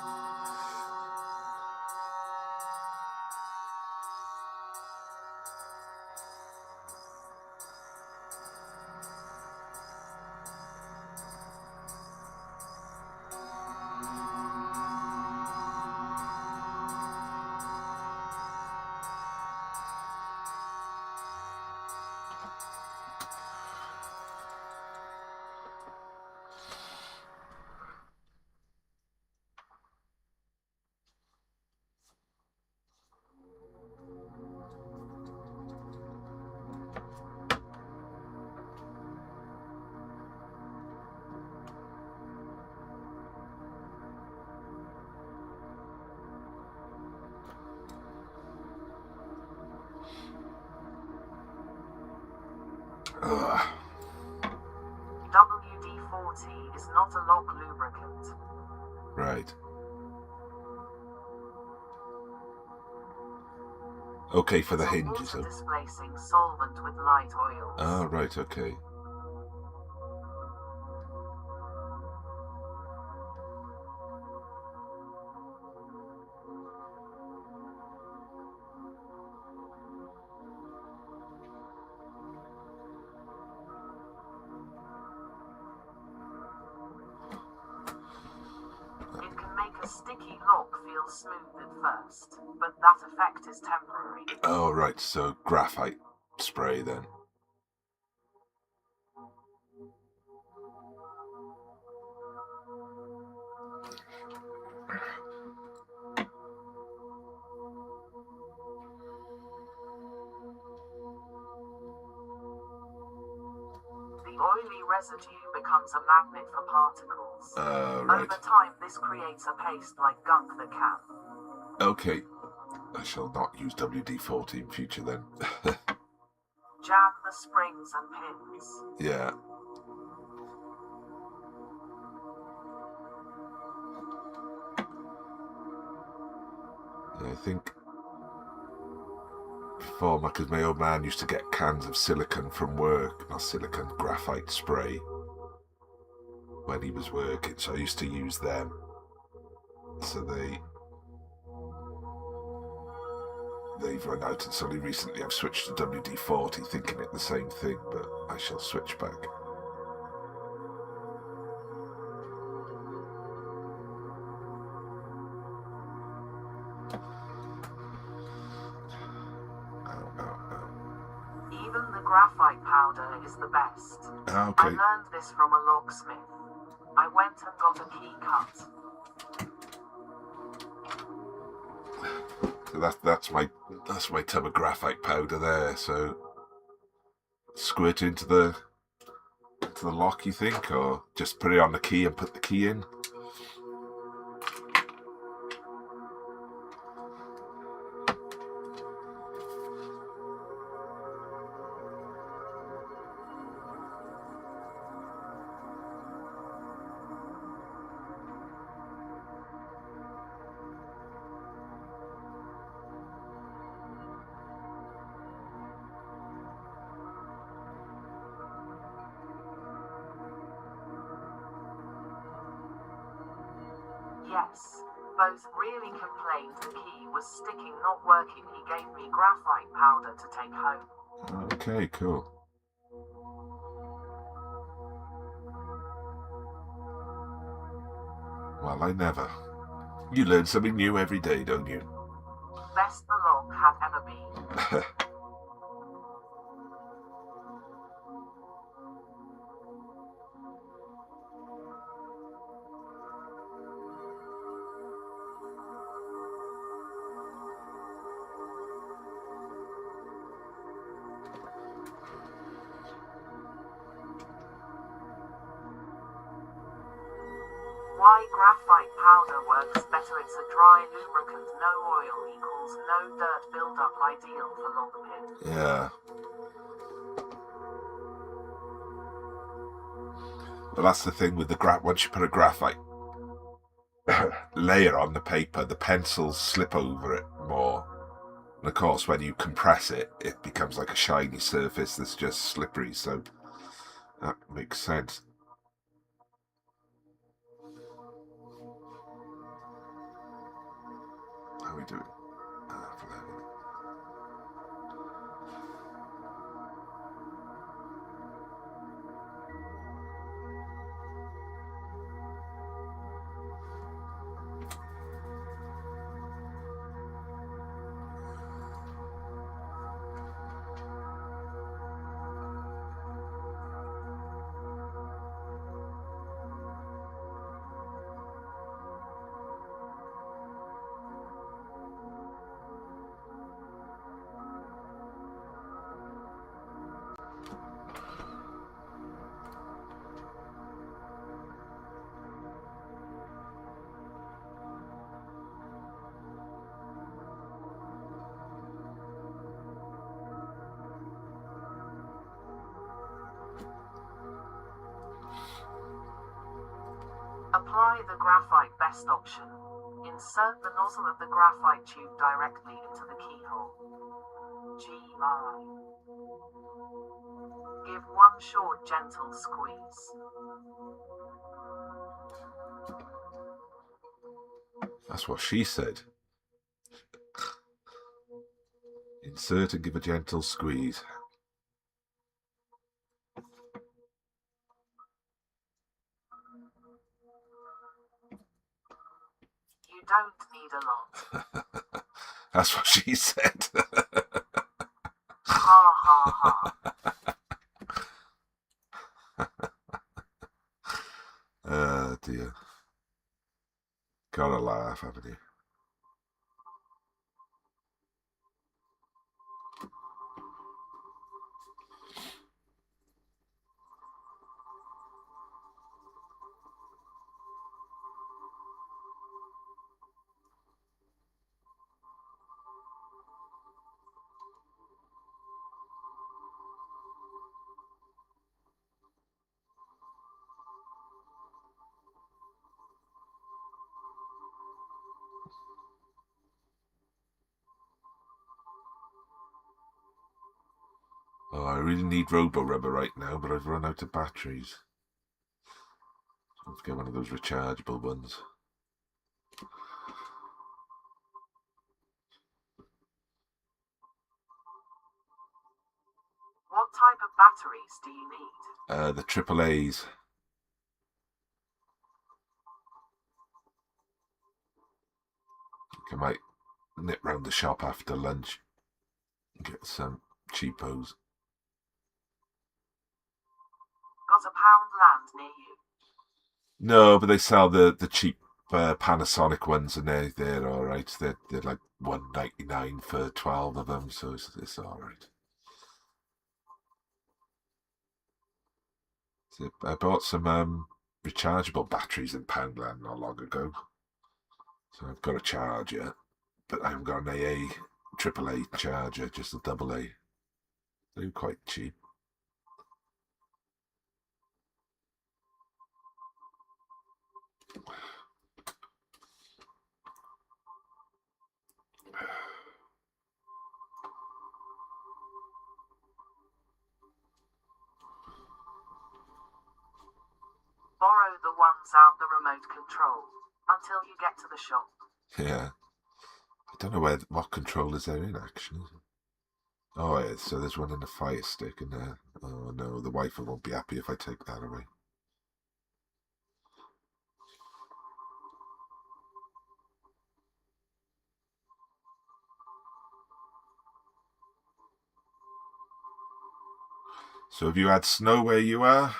Speaker 2: WD-40 is not a lock lubricant.
Speaker 1: Right. Okay, for the
Speaker 2: It's a
Speaker 1: hinges.
Speaker 2: water-displacing solvent with light oils.
Speaker 1: Ah, right, okay.
Speaker 2: It can make a sticky lock feel smooth at first, but that effect is temporary.
Speaker 1: Oh, right, so graphite spray then.
Speaker 2: The oily residue becomes a magnet for particles.
Speaker 1: Right.
Speaker 2: Over time, this creates a paste like gunk that can.
Speaker 1: Okay. I shall not use WD-40 in future then.
Speaker 2: Jam the springs and pins.
Speaker 1: Yeah. I think before, because my old man used to get cans of silicone from work, not silicone, graphite spray, when he was working, so I used to use them. So they've run out, and only recently I've switched to WD-40, thinking it the same thing, but I shall switch back.
Speaker 2: Even the graphite powder is the best. I
Speaker 1: Okay.
Speaker 2: learned this from a locksmith. I went and got a key cut.
Speaker 1: So that's my tub of graphite powder there. So squirt into the lock, you think, or just put it on the key and put the key in?
Speaker 2: Yes. Both really complained the key was sticking, not working. He gave me graphite powder to take home.
Speaker 1: Okay, cool. Well, I never. You learn something new every day, don't you?
Speaker 2: Best the lock had ever been. Why graphite powder works better? It's a dry lubricant, no oil equals no dirt buildup, ideal for log pin.
Speaker 1: Yeah. Well, that's the thing with the once you put a graphite layer on the paper, the pencils slip over it more. And of course, when you compress it, it becomes like a shiny surface that's just slippery, so that makes sense. How are we doing?
Speaker 2: Apply the graphite, best option. Insert the nozzle of the graphite tube directly into the keyhole. GI. Give one short, gentle squeeze.
Speaker 1: That's what she said. Insert and give a gentle squeeze.
Speaker 2: You don't need a lot.
Speaker 1: That's what she said.
Speaker 2: Ha ha ha.
Speaker 1: Oh dear. Gotta laugh, haven't you? Oh, I really need robo rubber right now, but I've run out of batteries. Let's get one of those rechargeable ones.
Speaker 2: What type of batteries do you need?
Speaker 1: The AAAs. I might nip round the shop after lunch and get some cheapos.
Speaker 2: Got a pound land near you?
Speaker 1: No, but they sell the cheap Panasonic ones, and they're all right. They're like $1.99 for 12 of them, so it's all right. So I bought some rechargeable batteries in Poundland not long ago, so I've got a charger, but I haven't got an AAA charger, just a AA. They're quite cheap.
Speaker 2: Borrow the ones out the remote control until you get to the shop.
Speaker 1: Yeah. I don't know what controllers they're in, actually. Oh, yeah, so there's one in the Fire Stick in there. Oh, no, the wife won't be happy if I take that away. So have you had snow where you are?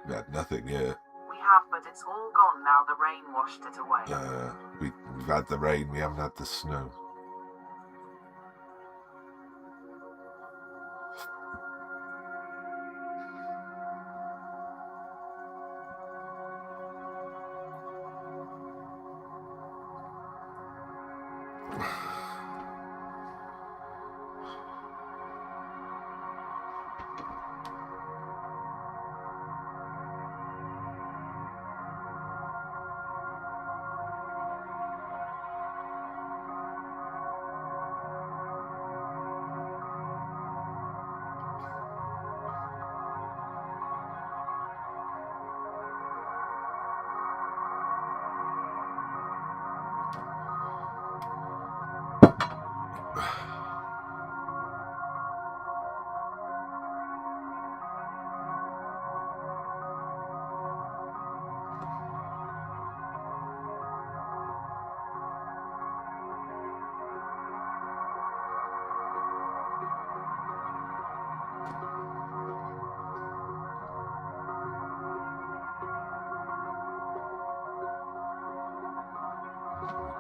Speaker 1: We had nothing yet.
Speaker 2: We have, but it's all gone now. The rain washed it away.
Speaker 1: We've had the rain, we haven't had the snow.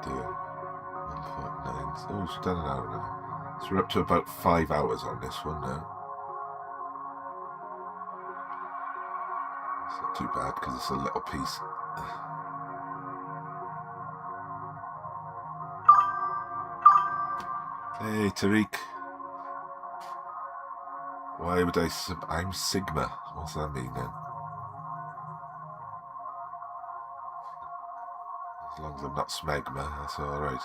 Speaker 1: Dear. 149. Oh, it's done an hour now. So we're up to about 5 hours on this one now. It's not too bad because it's a little piece. Hey, Tariq. Why would I'm Sigma. What's that mean then? As long as I'm not Smegma, that's alright.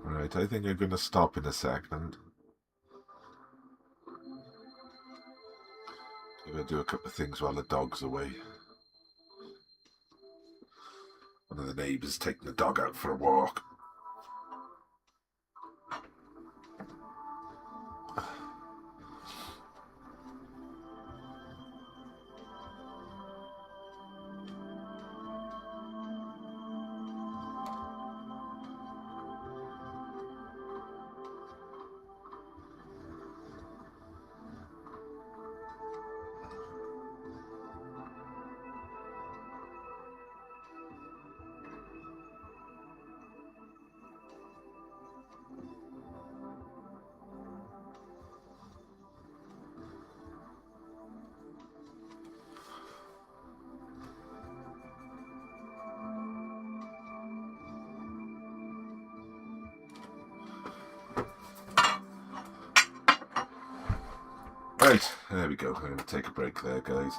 Speaker 1: Right, I think I'm going to stop in a second. I'm going to do a couple of things while the dog's away. One of the neighbours taking the dog out for a walk. Right, there we go. I'm going to take a break there, guys.